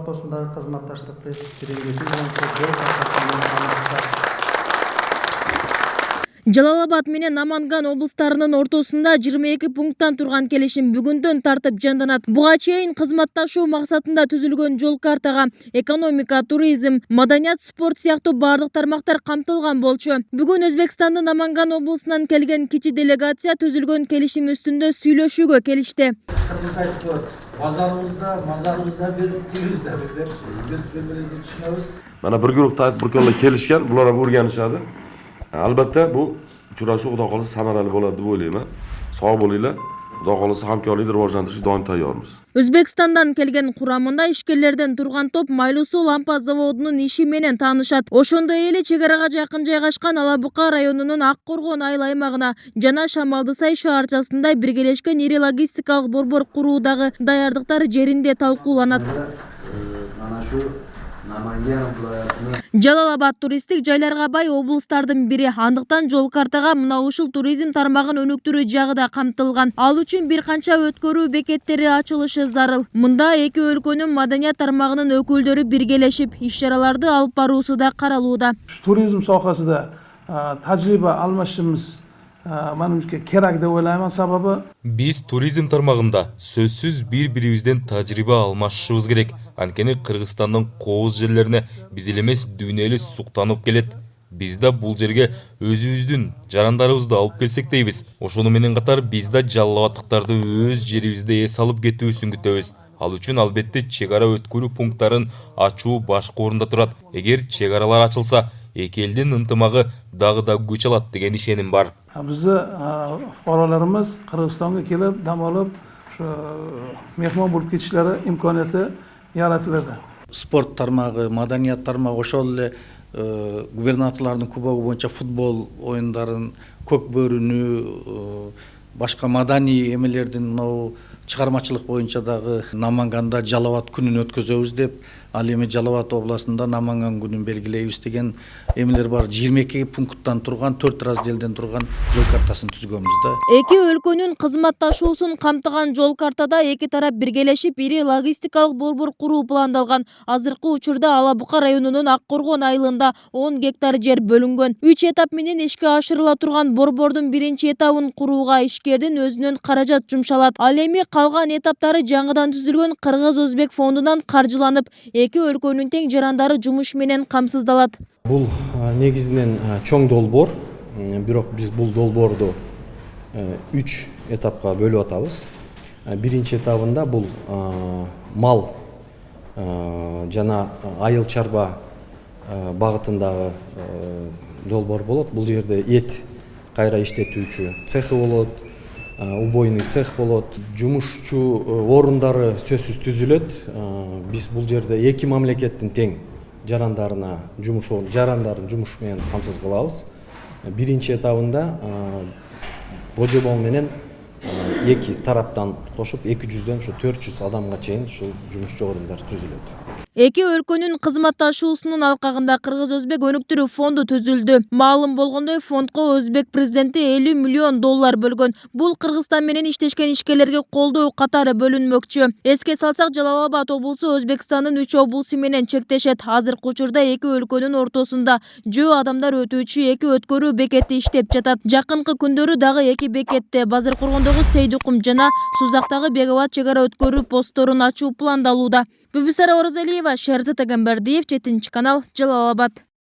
ортосундагы кызматташтыкты тереңдетүү боюнча жол картасы менен танышты. Жалал-Абад менен Наманган облустарынын ортосунда 22 пункттан турган келишим бүгүндөн тартып жанданат. Буга чейин кызматташуу максатында түзүлгөн жол картага экономика, туризм, маданият, спорт сыяктуу бардык тармактар камтылган болчу. Бүгүн Өзбекстандын Наманган облусунан келген кичи делегация түзүлгөн келишим үстүндө сүйлөшүүгө келишти. Мазарыбызда берип, тилибизде берип, биз түшүнөбүз. Mana bir guruh bir kolla kelishgan, bular ham o'rganishadi. Albatta bu uchrashuv xudo xolisa samarali bo'ladi deb o'ylayman. Sog' bo'linglar. Xudo xolisa hamkorlikni rivojlantirishga doim tayyormiz. Өзбекстандан келген курамында ишкерлерден турган топ Майлуу суу лампа заводунун иши менен таанышат. Ошондой эле чек арага жакын жайгашкан Алабука районунун Ак Коргон айыл аймагына жана Шамалдысай шаарчасында биргелешкен ири логистикалык борбор куруудагы даярдыктар жеринде талкууланат. Жалал-Абад туристтик жайларга бай облустардын бири. Андыктан жол картага мына ушул туризм тармагын өнүктүрүү жагы да камтылган. Ал үчүн бир канча өткөрүү бекеттери ачылышы зарыл. Мында эки өлкөнүн маданият тармагынын өкүлдөрү биргелешип, иш-чараларды алып баруусу да каралууда. Туризм sohasida tajriba almashishimiz menimcha kerak deb o'ylayman. Sababi биз туризм тармагында сөзсүз бири-бирибизден тажрыйба алмашышыбыз керек. Анткени Кыргызстандын кооз жерлерине биз эле эмес дүйнө эле суктанып келет. Биз да бул жерге өзүбүздүн жарандарыбызды алып келсек дейбиз. Ошону менен катар биз да жалал-абадтыктарды өз жерибизде эс алып кетүүсүн күтөбүз. Ал үчүн албетте чек ара өткөрүү пункттарын ачуу башкы орунда турат. Эгер чек аралар ачылса, эки элдин ынтымагы дагы да күч алат деген ишеним бар. bizni fuqarolarimiz Qirg'izistonga kelib, dam olib, shu mehmon bo'lib ketishlari imkoniyati yaratiladi. Sport тармагы, маданият тармагы, ошол эле губернаторлордун кубогу боюнча футбол оюндарын, көк бөрүнү, башка маданий эмелердин мынау чыгармачылык боюнча дагы Наманганда Жалал-Абад күнүн өткөзөбүз деп, ал эми Жалал-Абад областында Наманган күнүн белгилейбиз деген эмелер бар. 22 пункттан турган, 4 разделден турган жол картасын түзгөнбүз да. Эки өлкөнүн кызматташуусун камтыган жол картада эки тарап биргелешип ири логистикалык борбор куруу пландалган. Азыркы учурда Алабука районунун Ак Коргон айылында 10 гектар жер бөлүнгөн. 3 этап менен ишке ашырыла турган борбордун биринчи этабын курууга ишкердин өзүнөн каражат жумшалат. Ал эми калган этаптары жаңыдан түзүлгөн Кыргыз-Өзбек фондунан каржыланып, эки өлкөнүн тең жарандары жумуш менен камсыздалат. Бул негизинен чоң долбоор, бирок биз бул долбоорду 3 этапка бөлүп атабыз. Биринчи этабында бул мал жана айыл чарба багытындагы долбоор болот. Бул жерде эт кайра иштетүүчү цехи болот, убойный цех болот, жумушчу орундары сөзсүз түзүлөт. Биз бул жерде эки мамлекеттин тең жарандарын жумуш менен камсыз кылабыз. Биринчи этабында божобол менен эки тараптан кошуп 200дөн 400 адамга чейин ушул жумушчу орундар түзүлөт. Эки өлкөнүн кызматташуусунун алкагында Кыргыз-Өзбек өнүктүрүү фонду түзүлдү. Маалым болгондой, фондко Өзбек президенти $50 миллион бөлгөн. Бул Кыргызстан менен иштешкен ишкерлерге колдоо катары бөлүнмөкчү. Эске салсак, Жалал-Абад облусу Өзбекстандын 3 облусу менен чектешет. Азыркы учурда эки өлкөнүн ортосунда жөө адамдар өтүүчү эки өткөрүү бекети иштеп жатат. Жакынкы күндөрү дагы эки бекетте Базар Коргондогу Сейдукум жана Сузактагы Бегабад чек ара өткөрүү постторун ачуу пландалууда. Бүбүсара Оразалиева, Шерзат Агамбердиев, 7 канал, Жалал-Абад.